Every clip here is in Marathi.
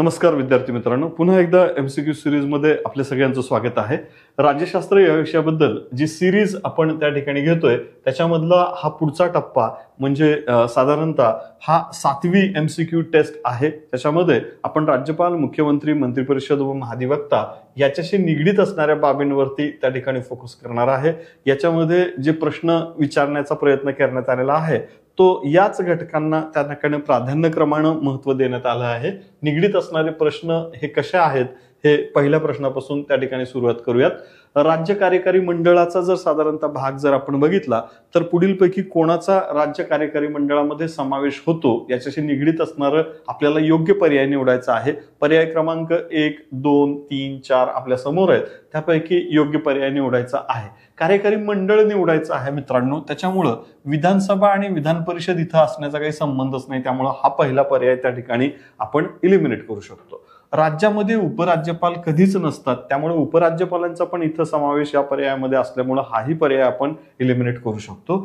नमस्कार विद्यार्थी मित्रांनो, पुन्हा एकदा एमसीक्यू सिरीज मध्ये आपल्या सगळ्यांचं स्वागत आहे। राज्यशास्त्र या विषयाबद्दल जी सिरीज आपण त्या ठिकाणी घेतोय त्याच्यामधला हा पुढचा टप्पा म्हणजे साधारणतः हा 7वी एमसीक्यू टेस्ट आहे। त्याच्यामध्ये आपण राज्यपाल, मुख्यमंत्री, मंत्रिपरिषद व महाधिवक्ता याच्याशी निगडीत असणाऱ्या बाबींवरती त्या ठिकाणी फोकस करणार आहे। याच्यामध्ये जे प्रश्न विचारण्याचा प्रयत्न करण्यात आलेला आहे तो याच घटकांना त्या ठिकाणी प्राधान्यक्रमाने महत्त्व देण्यात आलं आहे। निगडीत असणारे प्रश्न हे कसे आहेत हे पहिल्या प्रश्नापासून त्या ठिकाणी सुरुवात करूयात। राज्य कार्यकारी मंडळाचा जर साधारणतः भाग जर आपण बघितला तर पुढीलपैकी कोणाचा राज्य कार्यकारी मंडळामध्ये समावेश होतो याच्याशी निगडीत असणारे आपल्याला योग्य पर्याय निवडायचा आहे। पर्याय क्रमांक 1, 2, 3, 4 आपल्या समोर आहेत, त्यापैकी योग्य पर्याय निवडायचा आहे। कार्यकारी मंडळ निवडायचं आहे मित्रांनो, त्याच्यामुळे विधानसभा आणि विधान परिषद इथं असण्याचा काही संबंधच नाही, त्यामुळे हा पहिला पर्याय त्या ठिकाणी आपण इलिमिनेट करू शकतो। राज्यामध्ये उपराज्यपाल कधीच नसतात, त्यामुळे उपराज्यपालांचा पण इथं समावेश या पर्यायामध्ये असल्यामुळे हाही पर्याय आपण इलिमिनेट करू शकतो।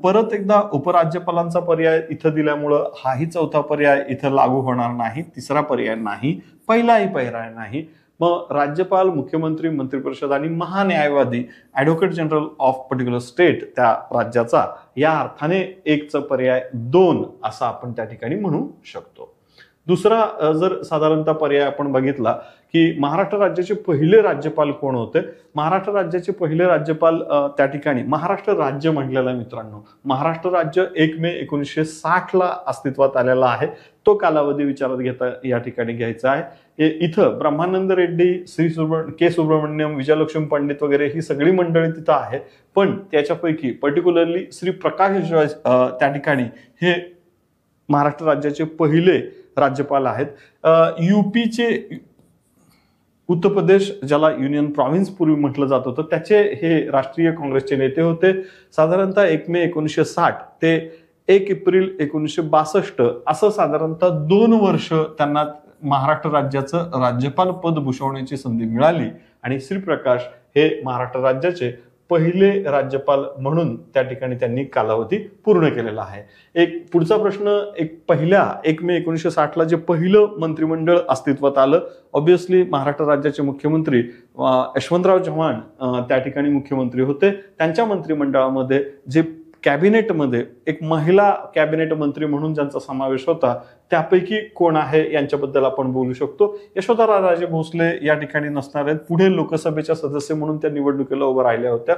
परत एकदा उपराज्यपालांचा पर्याय इथं दिल्यामुळे हाही चौथा पर्याय इथं लागू होणार नाही, तिसरा पर्याय नाही, पहिलाही पर्याय नाही। मग राज्यपाल, मुख्यमंत्री, मंत्रिपरिषद आणि महान्यायवादी advocate general of particular state त्या राज्याचा या अर्थाने 1चा पर्याय 2 असा आपण त्या ठिकाणी म्हणू शकतो। दुसरा जर साधारणतः पर्याय आपण बघितला की महाराष्ट्र राज्याचे पहिले राज्यपाल कोण होते। महाराष्ट्र राज्याचे पहिले राज्यपाल त्या ठिकाणी महाराष्ट्र राज्य म्हटलेलं आहे मित्रांनो। महाराष्ट्र राज्य 1 मे 1960 ला अस्तित्वात आलेला आहे। तो कालावधी विचारात घेता या ठिकाणी घ्यायचा आहे। इथं ब्रह्मानंद रेड्डी, श्री के सुब्रमण्यम, विजयलक्ष्मी पंडित वगैरे ही सगळी मंडळी तिथं आहे, पण त्याच्यापैकी पर्टिक्युलरली श्री प्रकाश त्या ठिकाणी हे महाराष्ट्र राज्याचे पहिले राज्यपाल आहेत। यूपीचे उत्तर प्रदेश ज्याला युनियन प्रॉव्हिन्स पूर्वी म्हटलं जात होतं त्याचे हे राष्ट्रीय काँग्रेसचे नेते होते। साधारणतः 1 मे 1960 ते 1 एप्रिल 1962 असं साधारणतः 2 वर्ष त्यांना महाराष्ट्र राज्याचं राज्यपाल पद भूषवण्याची संधी मिळाली आणि श्री प्रकाश हे महाराष्ट्र राज्याचे पहिले राज्यपाल म्हणून त्या ठिकाणी त्यांनी कालावधी पूर्ण केलेला आहे। एक पुढचा प्रश्न, पहिल्या 1 मे 1960 ला जे पहिलं मंत्रिमंडळ अस्तित्वात आलं, ऑब्विसली महाराष्ट्र राज्याचे मुख्यमंत्री यशवंतराव चव्हाण त्या ठिकाणी मुख्यमंत्री होते। त्यांच्या मंत्रिमंडळामध्ये जे कॅबिनेटमध्ये एक महिला कॅबिनेट मंत्री म्हणून ज्यांचा समावेश होता त्यापैकी कोण आहे यांच्याबद्दल आपण बोलू शकतो। यशोधराराजे भोसले या ठिकाणी नसणार आहेत, पुढे लोकसभेच्या सदस्य म्हणून त्या निवडणुकीला उभं राहिल्या होत्या।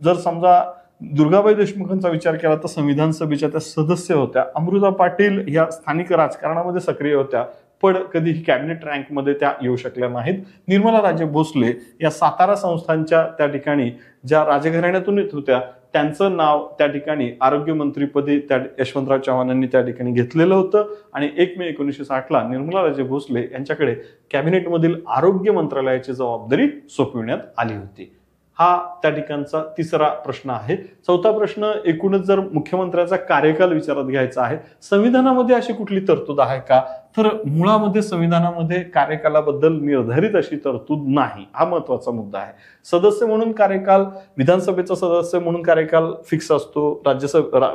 जर समजा दुर्गाबाई देशमुखांचा विचार केला तर संविधान सभेच्या त्या सदस्य होत्या। अमृता पाटील या स्थानिक राजकारणामध्ये सक्रिय होत्या पण कधीही कॅबिनेट रँकमध्ये त्या येऊ शकल्या नाहीत। निर्मलाराजे भोसले या सातारा संस्थांच्या त्या ठिकाणी ज्या राजघराण्यातून येत होत्या त्यांचं नाव त्या ठिकाणी आरोग्यमंत्रीपदी त्या यशवंतराव चव्हाणांनी त्या ठिकाणी घेतलेलं होतं आणि 1 मे 1960 ला निर्मलाराजे भोसले यांच्याकडे कॅबिनेटमधील आरोग्य मंत्रालयाची जबाबदारी सोपविण्यात आली होती। हा त्या ठिकाणचा तिसरा प्रश्न आहे। चौथा प्रश्न, एकूणच जर मुख्यमंत्र्याचा कार्यकाल विचारात घ्यायचा आहे, संविधानामध्ये अशी कुठली तरतूद आहे का, तर मुळामध्ये संविधानामध्ये कार्यकालाबद्दल निर्धारित अशी तरतूद नाही। हा महत्वाचा मुद्दा आहे। सदस्य म्हणून कार्यकाल, विधानसभेचा सदस्य म्हणून कार्यकाल फिक्स असतो,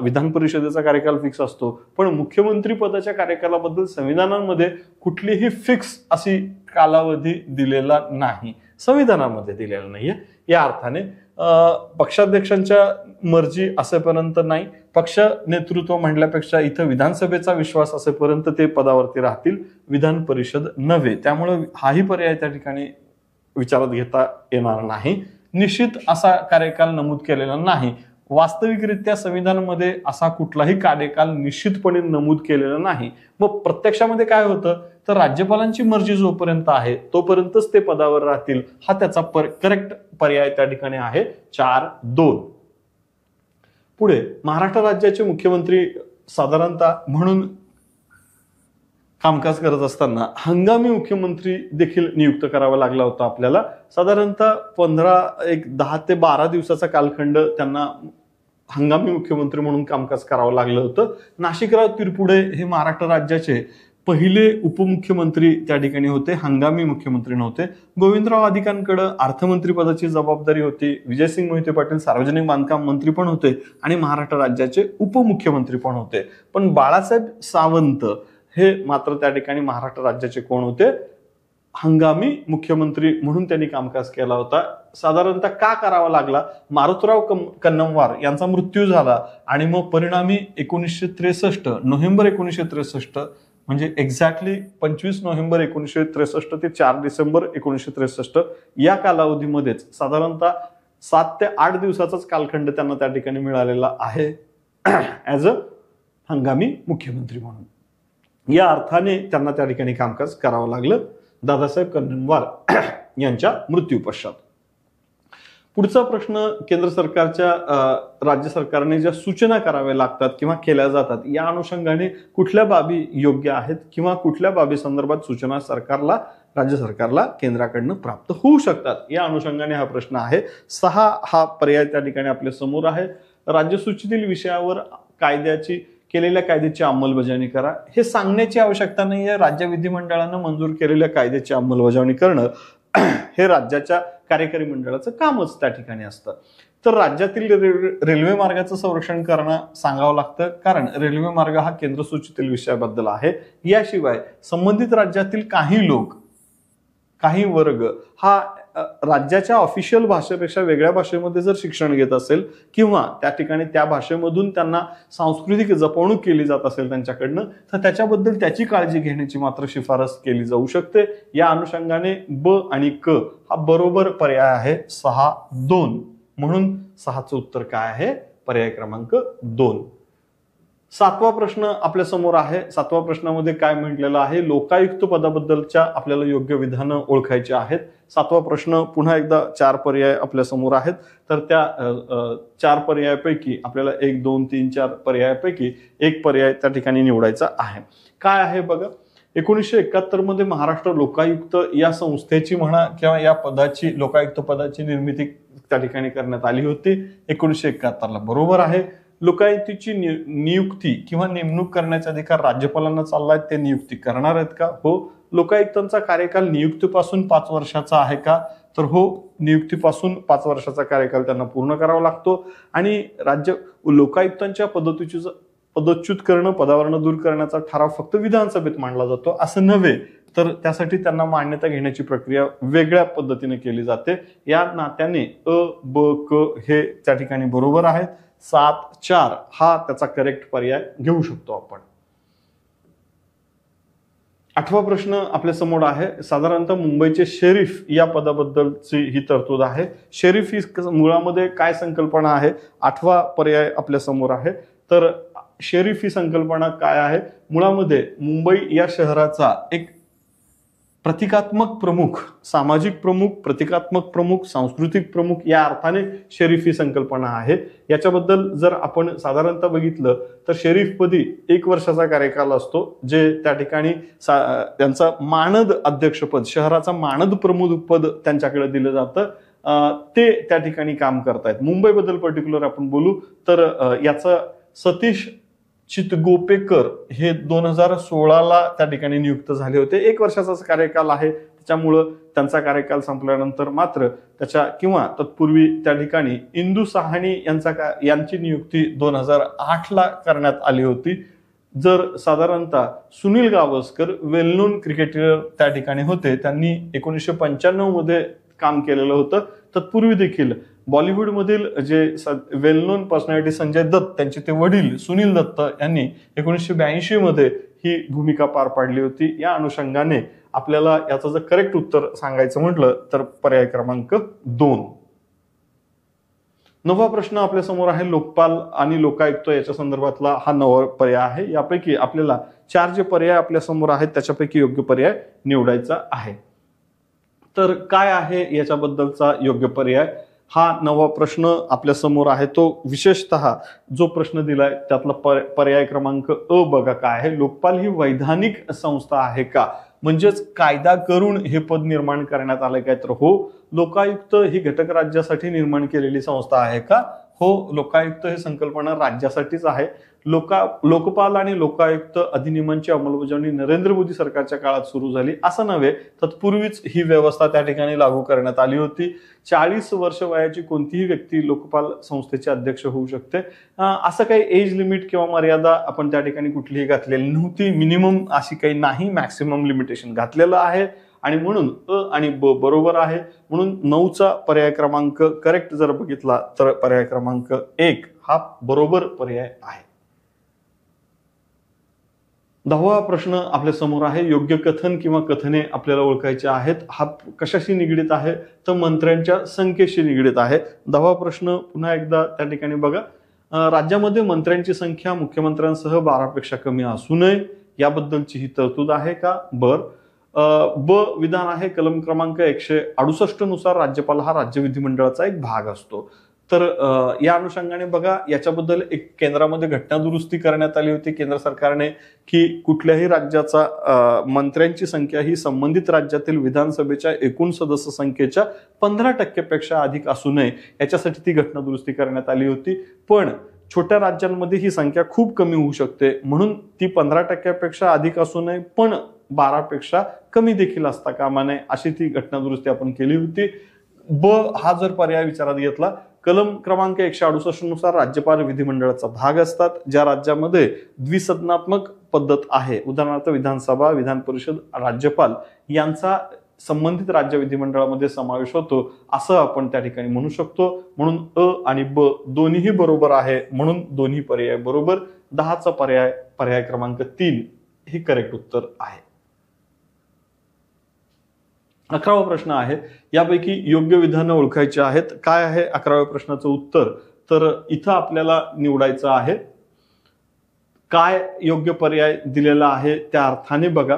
विधान परिषदेचा कार्यकाल फिक्स असतो, पण मुख्यमंत्री पदाच्या कार्यकालाबद्दल संविधानामध्ये कुठलीही फिक्स अशी कालावधी दिलेला नाही, संविधानामध्ये दिलेला नाहीये। या अर्थाने पक्षाध्यक्षांच्या मर्जी असेपर्यंत नाही, पक्ष नेतृत्व म्हणल्यापेक्षा इथं विधानसभेचा विश्वास असेपर्यंत ते पदावरती राहतील, विधान परिषद नव्हे। त्यामुळे हाही पर्याय त्या ठिकाणी विचारात घेता येणार नाही। निश्चित असा कार्यकाल नमूद केलेला नाही। वास्तविकरित्या संविधानामध्ये असा कुठलाही कार्यकाल निश्चितपणे नमूद केलेला नाही। मग प्रत्यक्षामध्ये काय होतं तर राज्यपालांची मर्जी जोपर्यंत आहे तोपर्यंतच ते पदावर राहतील। हा त्याचा करेक्ट पर्याय त्या ठिकाणी आहे 4-2। पुढे महाराष्ट्र राज्याचे मुख्यमंत्री साधारणतः म्हणून कामकाज करत असताना हंगामी मुख्यमंत्री देखील नियुक्त करावा लागला होता आपल्याला। साधारणतः 10 ते 12 दिवसाचा कालखंड त्यांना हंगामी मुख्यमंत्री म्हणून कामकाज करावं लागलं होतं। नाशिकराव तिरपुडे हे महाराष्ट्र राज्याचे पहिले उपमुख्यमंत्री त्या ठिकाणी होते, हंगामी मुख्यमंत्री नव्हते। गोविंदराव अधिकांकडे अर्थमंत्री पदाची जबाबदारी होती। विजयसिंग मोहिते पाटील सार्वजनिक बांधकाम मंत्री पण होते आणि महाराष्ट्र राज्याचे उपमुख्यमंत्री पण होते। पण बाळासाहेब सावंत हे मात्र त्या ठिकाणी महाराष्ट्र राज्याचे कोण होते? हंगामी मुख्यमंत्री म्हणून त्यांनी कामकाज केला होता. साधारणतः का करावा लागला? मारुतराव कन्नमवार यांचा मृत्यू झाला आणि मग परिणामी 1963 नोव्हेंबर 1963 म्हणजे एक्झॅक्टली 25 नोव्हेंबर 1963 ते 4 डिसेंबर 1963 या कालावधीमध्येच साधारणतः 7 ते 8 दिवसाचाच कालखंड त्यांना त्या ठिकाणी मिळालेला आहे ऍज अ हंगामी मुख्यमंत्री म्हणून. या अर्थाने त्यांना त्या ठिकाणी कामकाज करावं लागलं दादासाहेब कन्नमवार यांच्या मृत्यू पश्चात. पुढचा प्रश्न, केंद्र सरकारच्या राज्य सरकारने ज्या सूचना कराव्या लागतात किंवा केल्या जातात या अनुषंगाने कुठल्या बाबी योग्य आहेत किंवा कुठल्या बाबी संदर्भात सूचना राज्य सरकारला केंद्राकडनं प्राप्त होऊ शकतात, या अनुषंगाने हा प्रश्न आहे. 6 हा पर्याय त्या ठिकाणी आपल्या समोर आहे. राज्यसूचीतील विषयावर केलेल्या कायद्याची अंमलबजावणी करा. हे सांगण्याची आवश्यकता नाहीये. राज्य विधिमंडळानं मंजूर केलेल्या कायद्याची अंमलबजावणी करणं हे राज्याच्या कार्यकारी मंडळाचं कामच त्या ठिकाणी असतं. तर राज्यातील रेल्वे मार्गाचं संरक्षण करणं सांगावं लागतं, कारण रेल्वे मार्ग हा केंद्र सूचीतील विषयाबद्दल आहे. याशिवाय संबंधित राज्यातील काही लोक, काही वर्ग हा राज्याच्या ऑफिशियल भाषेपेक्षा वेगळ्या भाषेमध्ये जर शिक्षण घेत असेल किंवा त्या ठिकाणी त्या भाषेमधून त्यांना सांस्कृतिक जपवणूक केली जात असेल त्यांच्याकडनं, तर त्याच्याबद्दल त्याची काळजी घेण्याची मात्र शिफारस केली जाऊ शकते. या अनुषंगाने ब आणि क हा बरोबर पर्याय आहे 6-2. म्हणून 6चं उत्तर काय आहे? पर्याय क्रमांक 2. 7वा प्रश्न आपल्या समोर आहे. 7व्या प्रश्नामध्ये काय म्हटलेलं आहे? लोकायुक्त पदाबद्दलच्या आपल्याला योग्य विधानं ओळखायची आहेत. 7वा प्रश्न पुन्हा एकदा 4 पर्याय आपल्या समोर आहेत. तर त्या 4 पर्यायापैकी आपल्याला 1, 2, 3, 4 पर्यायापैकी एक पर्याय त्या ठिकाणी निवडायचा आहे. काय आहे बघा, 1971 मध्ये महाराष्ट्र लोकायुक्त या संस्थेची म्हणा किंवा या पदाची, लोकायुक्त पदाची निर्मिती त्या ठिकाणी करण्यात आली होती 1971ला. बरोबर आहे. लोकायुक्तीची नियुक्ती किंवा नेमणूक करण्याचा अधिकार राज्यपालांना चाललाय. ते नियुक्ती करणार आहेत का? हो. लोकायुक्तांचा कार्यकाल नियुक्तीपासून 5 वर्षाचा आहे का? तर हो, नियुक्तीपासून 5 वर्षाचा कार्यकाल त्यांना पूर्ण करावा लागतो. आणि लोकायुक्तांच्या पदच्युत करणं, पदावरनं दूर करण्याचा ठराव फक्त विधानसभेत मांडला जातो असं नव्हे, तर त्यासाठी त्यांना मान्यता घेण्याची प्रक्रिया वेगळ्या पद्धतीने केली जाते. या नात्याने अ, ब, क हे त्या ठिकाणी बरोबर आहेत. 7-4 हा त्याचा करेक्ट पर्याय घेऊ शकतो आपण. 8वा प्रश्न आपल्या समोर आहे. साधारणतः मुंबईचे शेरीफ या पदाबद्दलची ही तरतूद आहे. शेरीफ ही मुळामध्ये काय संकल्पना आहे? 8वा पर्याय आपल्या समोर आहे. तर शेरीफ ही संकल्पना काय आहे? मुळामध्ये मुंबई या शहराचा एक प्रतिकात्मक प्रमुख, सामाजिक प्रमुख, प्रतिकात्मक प्रमुख, सांस्कृतिक प्रमुख या अर्थाने शेरीफ ही संकल्पना आहे. याच्याबद्दल जर आपण साधारणतः बघितलं तर शेरीफपदी 1 वर्षाचा कार्यकाल असतो, जे त्या ठिकाणी त्यांचा मानद अध्यक्षपद, शहराचा मानद प्रमुख पद त्यांच्याकडे दिलं जातं. ते त्या ठिकाणी काम करतायत. मुंबईबद्दल पर्टिक्युलर आपण बोलू तर याचा सतीश चितगोपेकर हे 2016ला त्या ठिकाणी नियुक्त झाले होते. 1 वर्षाचाच कार्यकाल आहे, त्याच्यामुळं त्यांचा कार्यकाल संपल्यानंतर मात्र किंवा तत्पूर्वी त्या ठिकाणी इंदू साहनी यांची नियुक्ती 2008ला करण्यात आली होती. जर साधारणतः सुनील गावस्कर वेल नोन क्रिकेटर त्या ठिकाणी होते, त्यांनी 1995 मध्ये काम केलेलं होतं. तत्पूर्वी देखील बॉलिवूडमधील जे वेल नोन पर्सनॅलिटी संजय दत्त, त्यांचे ते वडील सुनील दत्त यांनी 1982 मध्ये ही भूमिका पार पाडली होती. या अनुषंगाने आपल्याला याचं जर करेक्ट उत्तर सांगायचं म्हटलं तर पर्याय क्रमांक 2. 9वा प्रश्न आपल्या समोर आहे. लोकपाल आणि लोकायुक्त याच्या संदर्भातला हा 9वा पर्याय आहे. यापैकी आपल्याला 4 जे पर्याय आपल्या समोर आहेत त्याच्यापैकी योग्य पर्याय निवडायचा आहे. तर काय आहे याच्याबद्दलचा योग्य पर्याय? हा 9वा प्रश्न आपल्या समोर आहे. तो विशेषतः जो प्रश्न दिलाय त्यातला पर्याय क्रमांक अ बघा काय आहे. लोकपाल ही वैधानिक संस्था आहे का? म्हणजेच कायदा करून हे पद निर्माण करण्यात आलंय काय? तर हो. लोकायुक्त ही घटक राज्यासाठी निर्माण केलेली संस्था आहे का? हो, लोकायुक्त ही संकल्पना राज्यासाठीच आहे. लोकपाल आणि लोकायुक्त अधिनियमांची अंमलबजावणी नरेंद्र मोदी सरकारच्या काळात सुरू झाली असं नव्हे, तत्पूर्वीच ही व्यवस्था त्या ठिकाणी लागू करण्यात आली होती. 40 वर्ष वयाची कोणतीही व्यक्ती लोकपाल संस्थेचे अध्यक्ष होऊ शकते. असं काही एज लिमिट किंवा मर्यादा आपण त्या ठिकाणी कुठलीही घातलेली नव्हती. मिनिमम अशी काही नाही, मॅक्सिमम लिमिटेशन घातलेलं आहे आणि म्हणून आणि बरोबर आहे. म्हणून 9चा पर्याय क्रमांक करेक्ट जर बघितला तर पर्याय क्रमांक 1 हा बरोबर पर्याय आहे. 10वा प्रश्न आपल्या समोर आहे. योग्य कथन किंवा कथने आपल्याला ओळखायचे आहेत. हा कशाशी निगडीत आहे तर मंत्र्यांच्या संख्येशी निगडीत आहे. 10वा प्रश्न पुन्हा एकदा त्या ठिकाणी बघा. राज्यामध्ये मंत्र्यांची संख्या मुख्यमंत्र्यांसह 12 पेक्षा कमी असू नये याबद्दलची ही तरतूद आहे का? ब विधान आहे. कलम क्रमांक 168 नुसार राज्यपाल हा राज्य विधिमंडळाचा एक भाग असतो. तर या अनुषंगाने बघा, याच्याबद्दल एक केंद्रामध्ये घटना दुरुस्ती करण्यात आली होती केंद्र सरकारने की कुठल्याही राज्याचा मंत्र्यांची संख्या ही संबंधित राज्यातील विधानसभेच्या एकूण सदस्य संख्येच्या 15% पेक्षा अधिक असू नये याच्यासाठी ती घटना दुरुस्ती करण्यात आली होती. पण छोट्या राज्यांमध्ये ही संख्या खूप कमी होऊ शकते, म्हणून ती 15% पेक्षा अधिक असू नये पण 12 पेक्षा कमी देखील असता कामा नये अशी ती घटना दुरुस्ती आपण केली होती. ब हा जर पर्याय विचारात घेतला, कलम क्रमांक 168 नुसार राज्यपाल विधिमंडळाचा भाग असतात. ज्या राज्यामध्ये द्विसदनात्मक पद्धत आहे, उदाहरणार्थ विधानसभा, विधान परिषद, राज्यपाल यांचा संबंधित राज्य विधिमंडळामध्ये समावेश होतो असं आपण त्या ठिकाणी म्हणू शकतो. म्हणून अ आणि ब दोन्हीही बरोबर आहे, म्हणून दोन्ही पर्याय बरोबर. 10चा पर्याय क्रमांक 3 हे करेक्ट उत्तर आहे. 11वा प्रश्न आहे. यापैकी योग्य विधानं ओळखायची आहेत. काय आहे 11व्या प्रश्नाचं उत्तर? तर इथं आपल्याला निवडायचं आहे. काय योग्य पर्याय दिलेला आहे त्या अर्थाने बघा.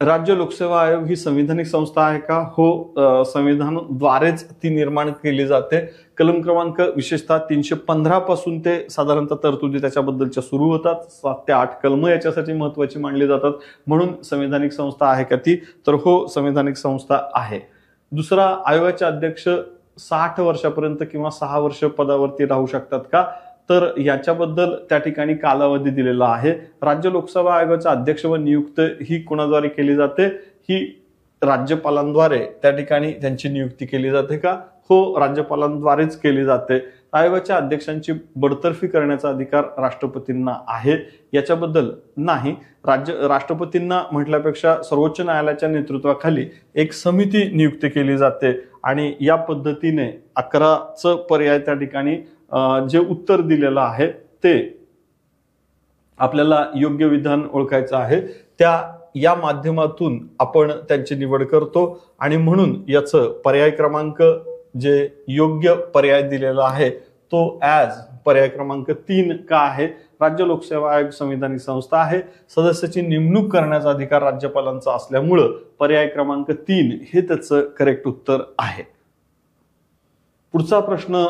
राज्य लोकसेवा आयोग ही संविधानिक संस्था आहे का? हो, संविधानाद्वारेच ती निर्माण केली जाते. कलम क्रमांक विशेषतः 315 पासून ते साधारणतः तरतुदी त्याच्याबद्दलच्या सुरू होतात. 7 ते 8 कलम याच्यासाठी महत्वाची मानली जातात. म्हणून संविधानिक संस्था आहे का ती? तर हो, संविधानिक संस्था आहे. दुसरा, आयोगाचे अध्यक्ष 60 वर्षापर्यंत किंवा 6 वर्ष पदावरती राहू शकतात का? तर याच्याबद्दल त्या ठिकाणी कालावधी दिलेला आहे. राज्य लोकसेवा आयोगाचे अध्यक्ष व नियुक्त ही कोणाद्वारे केली जाते? ही राज्यपालांद्वारे त्या ठिकाणी त्यांची नियुक्ती केली जाते का? हो, राज्यपालांद्वारेच केली जाते. आयोगाच्या अध्यक्षांची बडतर्फी करण्याचा अधिकार राष्ट्रपतींना आहे याच्याबद्दल नाही. राष्ट्रपतींना म्हटल्यापेक्षा सर्वोच्च न्यायालयाच्या नेतृत्वाखाली एक समिती नियुक्त केली जाते आणि या पद्धतीने 11चं पर्याय त्या ठिकाणी जे उत्तर दिलेलं आहे ते आपल्याला योग्य विधान ओळखायचं आहे. या माध्यमातून आपण त्यांची निवड करतो आणि म्हणून याचं पर्याय क्रमांक जे योग्य पर्याय दिलेला आहे तो ॲज पर्याय क्रमांक 3 का आहे? राज्य लोकसेवा आयोग संविधानिक संस्था आहे. सदस्याची नेमणूक करण्याचा अधिकार राज्यपालांचा असल्यामुळं पर्याय क्रमांक 3 हे त्याचं करेक्ट उत्तर आहे. पुढचा प्रश्न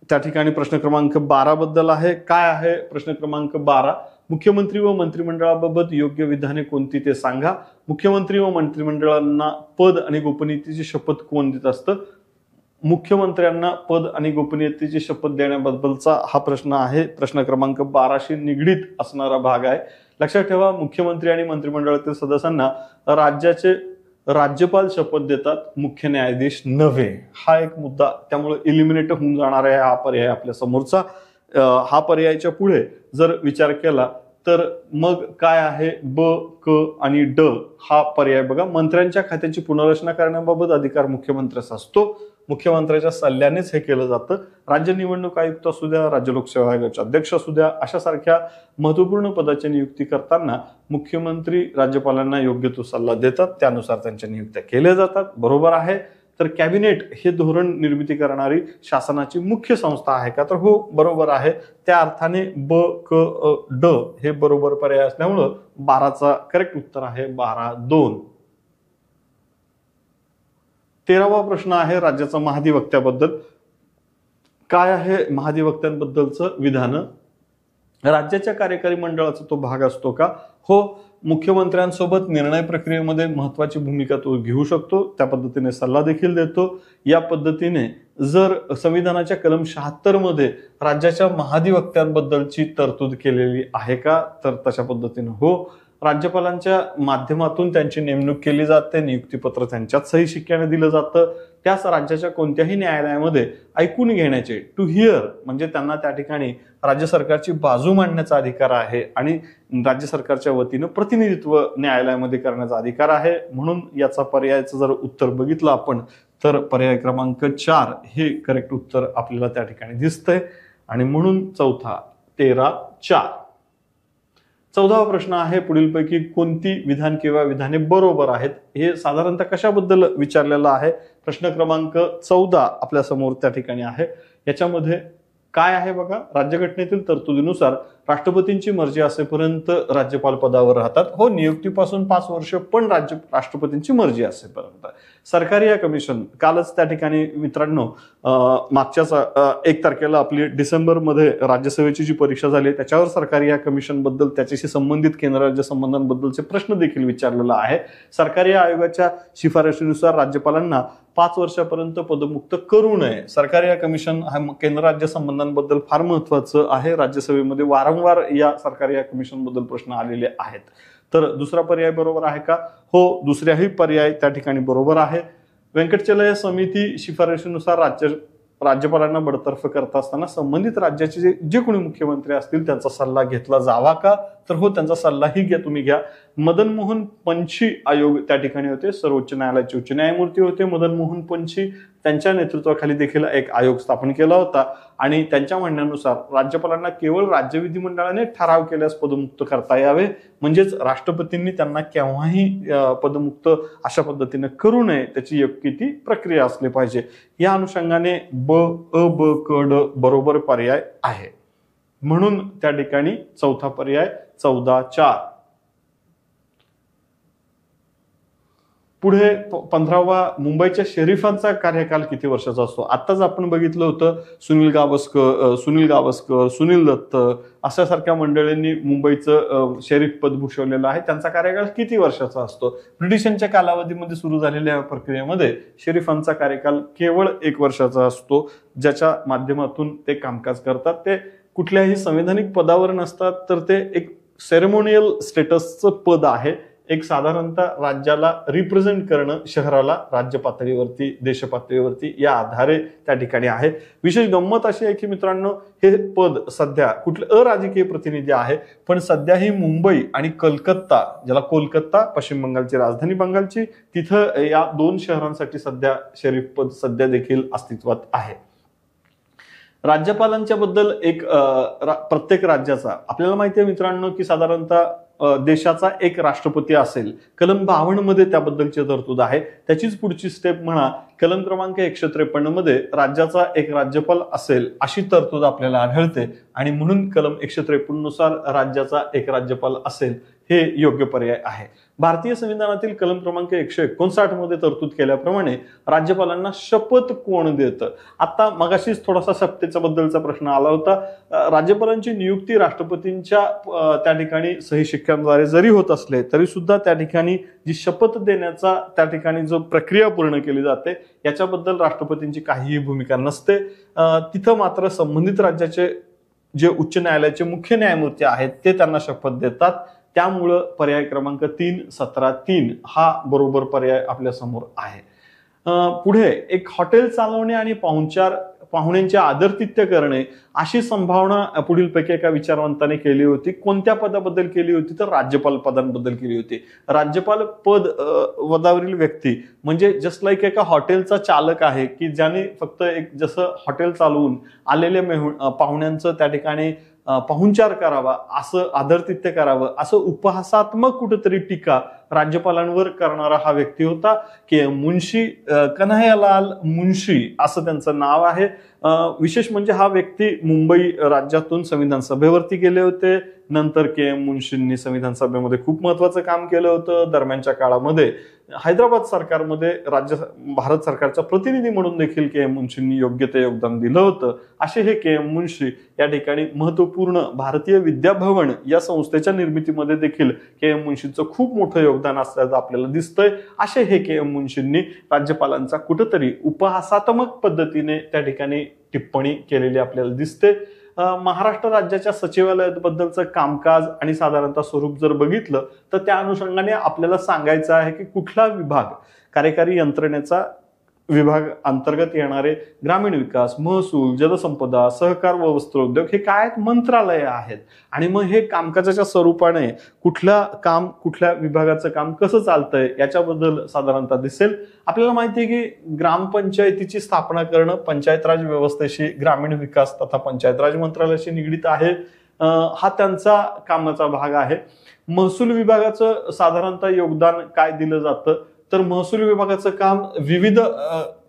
त्या ठिकाणी प्रश्न क्रमांक 12 बद्दल आहे. काय आहे प्रश्न क्रमांक 12? मुख्यमंत्री व मंत्रिमंडळाबाबत योग्य विधाने कोणती ते सांगा. मुख्यमंत्री व मंत्रिमंडळांना पद आणि गोपनीयतेची शपथ कोण देत असतं? मुख्यमंत्र्यांना पद आणि गोपनीयतेची शपथ देण्याबद्दलचा हा प्रश्न आहे. प्रश्न क्रमांक 12शी निगडीत असणारा भाग आहे. लक्षात ठेवा, मुख्यमंत्री आणि मंत्रिमंडळातील सदस्यांना राज्याचे राज्यपाल शपथ देतात, मुख्य न्यायाधीश नव्हे. हा एक मुद्दा त्यामुळे इलिमिनेट होऊन जाणार आहे हा पर्याय आपल्या समोरचा. हा पर्यायाच्या पुढे जर विचार केला तर मग काय आहे? ब, क आणि ड हा पर्याय बघा. मंत्र्यांच्या खात्याची पुनर्रचना करण्याबाबत अधिकार मुख्यमंत्र्याचा असतो. मुख्यमंत्र्याच्या सल्ल्यानेच हे केलं जातं. राज्य निवडणूक आयुक्त असू द्या, राज्य लोकसेवा आयोगाचे अध्यक्ष असू द्या, अशा सारख्या महत्वपूर्ण पदाची नियुक्ती करताना मुख्यमंत्री राज्यपालांना योग्य तो सल्ला देतात, त्यानुसार त्यांच्या नियुक्त्या केल्या जातात. बरोबर आहे. तर कॅबिनेट हे धोरण निर्मिती करणारी शासनाची मुख्य संस्था आहे का? तर हो, बरोबर आहे. त्या अर्थाने ब, क, ड हे बरोबर पर्याय असल्यामुळं 12चा करेक्ट उत्तर आहे 12-2. 13वा प्रश्न आहे राज्याचा महाधिवक्त्याबद्दल. काय आहे महाधिवक्त्यांबद्दलचं विधान? राज्याच्या कार्यकारी मंडळाचा तो भाग असतो का? हो, मुख्यमंत्र्यांसोबत निर्णय प्रक्रियेमध्ये महत्वाची भूमिका तो घेऊ शकतो, त्या पद्धतीने सल्ला देखील देतो। या पद्धतीने जर संविधानाच्या कलम 76 मध्ये राज्याच्या महाधिवक्त्यांबद्दलची तरतूद केलेली आहे का, तर तशा पद्धतीने हो। राज्यपालांच्या माध्यमातून त्यांची नेमणूक केली जाते, नियुक्तीपत्र त्यांच्याच सही शिक्क्याने दिलं जातं। त्याच राज्याच्या कोणत्याही न्यायालयामध्ये ऐकून घेण्याचे, टू हिअर म्हणजे त्यांना त्या ठिकाणी राज्य सरकारची बाजू मांडण्याचा अधिकार आहे आणि राज्य सरकारच्या वतीनं प्रतिनिधित्व न्यायालयामध्ये करण्याचा अधिकार आहे। म्हणून याचा पर्यायाचं जर उत्तर बघितलं आपण तर पर्याय क्रमांक 4 हे करेक्ट उत्तर आपल्याला त्या ठिकाणी दिसतंय आणि म्हणून चौथा 13-4। 14वा प्रश्न आहे, पुढीलपैकी कोणती विधान किंवा विधाने बरोबर आहेत? हे साधारणतः कशाबद्दल विचारलेलं आहे? प्रश्न क्रमांक 14 आपल्या समोर त्या ठिकाणी आहे। याच्यामध्ये काय आहे बघा, राज्यघटनेतील तरतुदीनुसार राष्ट्रपतींची मर्जी असेपर्यंत राज्यपाल पदावर राहतात। हो, नियुक्तीपासून 5 वर्ष पण राष्ट्रपतींची मर्जी असेपर्यंत। सरकारी या कमिशन, कालच त्या ठिकाणी मित्रांनो मागच्याच 1 तारखेला आपली डिसेंबरमध्ये राज्यसभेची जी परीक्षा झाली त्याच्यावर सरकारी या कमिशन बद्दल, त्याच्याशी संबंधित केंद्र राज्य संबंधांबद्दलचे प्रश्न देखील विचारलेला आहे। सरकारी आयोगाच्या शिफारशीनुसार राज्यपालांना 5 वर्षापर्यंत पदमुक्त करू नये। सरकारी या कमिशन हा केंद्र राज्य संबंधांबद्दल फार महत्वाचं आहे। राज्यसभेमध्ये वारंवार या सरकारी या कमिशन बद्दल प्रश्न आलेले आहेत। तर दुसरा पर्याय बरोबर आहे का? हो, दुसऱ्याही पर्याय त्या ठिकाणी बरोबर आहे। व्यंकटचलय समिती शिफारशीनुसार राज्यपालांना बडतर्फ करत असताना संबंधित राज्याचे जे कोणी मुख्यमंत्री असतील त्यांचा सल्ला घेतला जावा का? तर हो, त्यांचा सल्लाही तुम्ही घ्या। मदन मोहन पंछी आयोग त्या ठिकाणी होते, सर्वोच्च न्यायालयाचे उच्च न्यायमूर्ती होते मदन मोहन पंछी। त्यांच्या नेतृत्वाखाली देखील एक आयोग स्थापन केला होता आणि त्यांच्या म्हणण्यानुसार राज्यपालांना केवळ राज्य विधिमंडळाने ठराव केल्यास पदमुक्त करता यावे, म्हणजेच राष्ट्रपतींनी त्यांना केव्हाही पदमुक्त अशा पद्धतीने करू नये, त्याची योग्य ती प्रक्रिया असली पाहिजे। या अनुषंगाने ब, क, ड बरोबर पर्याय आहे। म्हणून त्या ठिकाणी चौथा पर्याय 14-4। पुढे 15वा, मुंबईच्या शरीफांचा कार्यकाल किती वर्षाचा असतो? आताच आपण बघितलं होतं सुनील गावस्कर, सुनील दत्त अशासारख्या मंडळींनी मुंबईचं शरीफ पद भूषवलेलं आहे। त्यांचा कार्यकाल किती वर्षाचा असतो? ब्रिटिशांच्या कालावधीमध्ये सुरू झालेल्या प्रक्रियेमध्ये शरीफांचा कार्यकाल केवळ 1 वर्षाचा असतो, ज्याच्या माध्यमातून ते कामकाज करतात। ते कुठल्याही संवैधानिक पदावर नसतात, तर ते एक सेरेमोनियल स्टेटसचं पद आहे। एक साधारणतः राज्याला रिप्रेझेंट करणं, शहराला राज्य पातळीवरती, देश पातळीवरती, या आधारे त्या ठिकाणी आहे। विशेष गंमत अशी आहे की मित्रांनो, हे पद सध्या कुठले अराजकीय प्रतिनिधी आहे, पण सध्या ही मुंबई आणि कलकत्ता, ज्याला कोलकाता पश्चिम बंगालची राजधानी बंगालची, तिथं या 2 शहरांसाठी सध्या शरीफ पद सध्या देखील अस्तित्वात आहे। राज्यपालांच्या बद्दल एक प्रत्येक राज्याचा आपल्याला माहिती आहे मित्रांनो की साधारणतः देशाचा एक राष्ट्रपती असेल। कलम 52 मध्ये त्याबद्दलची तरतूद आहे। त्याचीच पुढची स्टेप म्हणा, कलम क्रमांक 153 मध्ये राज्याचा एक राज्यपाल असेल अशी तरतूद आपल्याला आढळते आणि म्हणून कलम 153 नुसार राज्याचा एक राज्यपाल असेल हे योग्य पर्याय आहे। भारतीय संविधानातील कलम क्रमांक 159 मध्ये तरतूद केल्याप्रमाणे राज्यपालांना शपथ कोण देतं? आता मगाशीच थोडासा शपथेचा बद्दलचा प्रश्न आला होता। राज्यपालांची नियुक्ती राष्ट्रपतींच्या त्या ठिकाणी सही शिक्क्यांद्वारे जरी होत असले तरी सुद्धा त्या ठिकाणी जी शपथ देण्याचा त्या ठिकाणी जो प्रक्रिया पूर्ण केली जाते याच्याबद्दल राष्ट्रपतींची काहीही भूमिका नसते। तिथं मात्र संबंधित राज्याचे जे उच्च न्यायालयाचे मुख्य न्यायमूर्ती आहेत ते त्यांना शपथ देतात। त्यामुळं पर्याय क्रमांक 3-17-3 हा बरोबर पर्याय आपल्या समोर आहे। पुढे एक हॉटेल चालवणे आणि पाहुण्यांचे आदरातिथ्य करणे अशी संभावना पुढीलपैकी एका विचारवंताने केली होती। कोणत्या पदाबद्दल केली होती? तर राज्यपाल पदांबद्दल केली होती। राज्यपाल पदावरील व्यक्ती म्हणजे जस्ट लाईक एका हॉटेलचा चालक आहे की ज्याने फक्त एक जसं हॉटेल चालवून आलेल्या पाहुण्यांचं त्या ठिकाणी पाहुणचार करावा, असं आदरातिथ्य करावं, असं उपहासात्मक कुठेतरी टीका राज्यपालांवर करणारा हा व्यक्ती होता के मुंशी कन्हैयालाल मुंशी असं त्यांचं नाव आहे. विशेष म्हणजे हा व्यक्ती मुंबई राज्यातून संविधान सभेवरती गेले होते. नंतर के मुंशींनी संविधान सभेमध्ये खूप महत्वाचं काम केलं होतं. दरम्यानच्या काळामध्ये हैदराबाद सरकारमध्ये भारत सरकारचा प्रतिनिधी म्हणून देखील के एम मुंशींनी योग्य ते योगदान दिलं होतं. असे हे के एम मुंशी या ठिकाणी महत्वपूर्ण भारतीय विद्याभवन या संस्थेच्या निर्मितीमध्ये देखील के एम मुंशींचं खूप मोठं योगदान असल्याचं आपल्याला दिसतंय. असे हे के एम मुंशींनी राज्यपालांचा कुठंतरी उपहासात्मक पद्धतीने त्या ठिकाणी टिप्पणी केलेली आपल्याला दिसते. महाराष्ट्र राज्याच्या सचिवालयाबद्दलचं कामकाज आणि साधारणतः स्वरूप जर बघितलं तर त्या अनुषंगाने आपल्याला सांगायचं आहे की कुठला विभाग कार्यकारी यंत्रणेचा विभाग अंतर्गत येणारे ग्रामीण विकास, महसूल, जलसंपदा, सहकार व वस्त्रोद्योग हे काय मंत्रालय आहेत. आणि मग हे कामकाजाच्या स्वरूपाने कुठल्या विभागाचं काम कसं चालतंय याच्याबद्दल साधारणतः दिसेल. आपल्याला माहिती आहे की ग्रामपंचायतीची स्थापना करणं पंचायत राज व्यवस्थेशी, ग्रामीण विकास तथा पंचायत राज मंत्रालयाशी निगडीत आहे. हा त्यांचा कामाचा भाग आहे. महसूल विभागाचं साधारणतः योगदान काय दिलं जातं तर महसूल विभागाचं काम विविध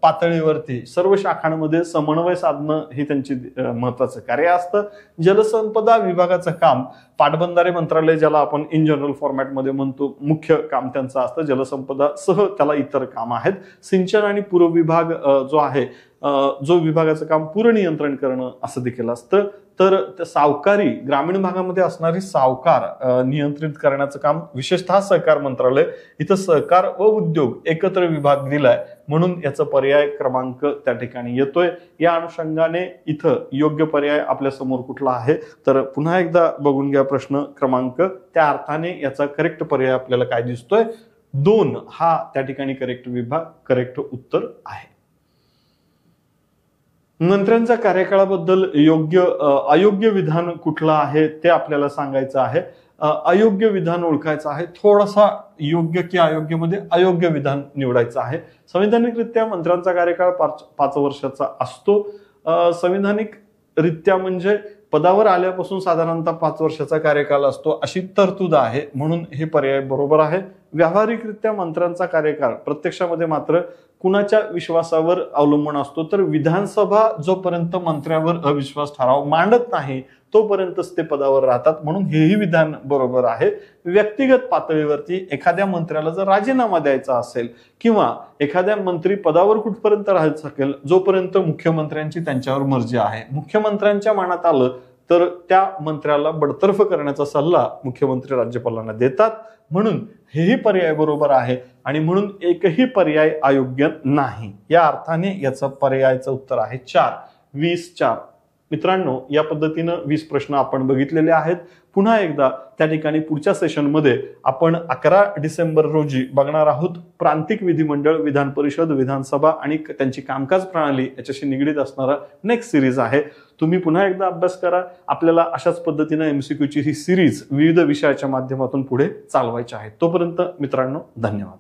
पातळीवरती सर्व शाखांमध्ये समन्वय साधणं हे त्यांची महत्वाचं कार्य असतं. जलसंपदा विभागाचं काम पाटबंधारे मंत्रालय ज्याला आपण इन जनरल फॉर्मॅटमध्ये म्हणतो मुख्य काम त्यांचं असतं. जलसंपदा सह त्याला इतर काम आहेत. सिंचन आणि पूर विभाग जो आहे जो विभागाचं काम पूर नियंत्रण करणं असं देखील असतं. तर सावकारी ग्रामीण भागामध्ये असणारी सावकार नियंत्रित करण्याचं काम विशेषतः सहकार मंत्रालय, इथं सहकार व उद्योग एकत्र विभाग दिलाय म्हणून याचा पर्याय क्रमांक त्या ठिकाणी येतोय. या अनुषंगाने इथं योग्य पर्याय आपल्या समोर कुठला आहे तर पुन्हा एकदा बघून घ्या प्रश्न क्रमांक. त्या अर्थाने याचा करेक्ट पर्याय आपल्याला काय दिसतोय 2 हा त्या ठिकाणी करेक्ट उत्तर आहे. मंत्र्यांच्या कार्यकाळाबद्दल अयोग्य विधान कुठलं आहे ते आपल्याला सांगायचं आहे. अयोग्य विधान ओळखायचं आहे. थोडासा योग्य की अयोग्य मध्ये अयोग्य विधान निवडायचं आहे. संविधानिकरित्या मंत्र्यांचा कार्यकाळ 5 वर्षाचा असतो. संविधानिक रित्या म्हणजे पदावर आल्यापासून साधारणतः 5 वर्षाचा कार्यकाल असतो अशी तरतूद आहे म्हणून हे पर्याय बरोबर आहे. व्यावहारिकरित्या मंत्र्यांचा कार्यकाळ प्रत्यक्षामध्ये मात्र कुणाच्या विश्वासावर अवलंबून असतो तर विधानसभा जोपर्यंत मंत्र्यावर अविश्वास ठराव मांडत नाही तोपर्यंतच ते पदावर राहतात म्हणून हेही विधान बरोबर आहे. व्यक्तिगत पातळीवरती एखाद्या मंत्र्याला जर राजीनामा द्यायचा असेल किंवा एखाद्या मंत्री पदावर कुठपर्यंत राहू शकेल जोपर्यंत मुख्यमंत्र्यांची त्यांच्यावर मर्जी आहे. मुख्यमंत्र्यांच्या मनात आलं तर त्या मंत्र्याला बडतर्फ करण्याचा सल्ला मुख्यमंत्री राज्यपालांना देतात म्हणून हेही पर्याय बरोबर आहे आणि म्हणून एकही पर्याय अयोग्य नाही. या अर्थाने याचं पर्यायचं उत्तर आहे 4. 20-4. मित्रांनो या पद्धतीनं 20 प्रश्न आपण बघितलेले आहेत. पुन्हा एकदा त्या ठिकाणी पुढच्या सेशनमध्ये आपण 11 डिसेंबर रोजी बघणार आहोत प्रांतिक विधिमंडळ, विधान परिषद, विधानसभा आणि त्यांची कामकाज प्रणाली याच्याशी निगडीत असणारा नेक्स्ट सिरीज आहे. तुम्ही पुन्हा एकदा अभ्यास करा. आपल्याला अशाच पद्धतीनं MCQ ची ही सिरीज विविध विषयाच्या माध्यमातून पुढे चालवायची आहे. तोपर्यंत मित्रांनो धन्यवाद.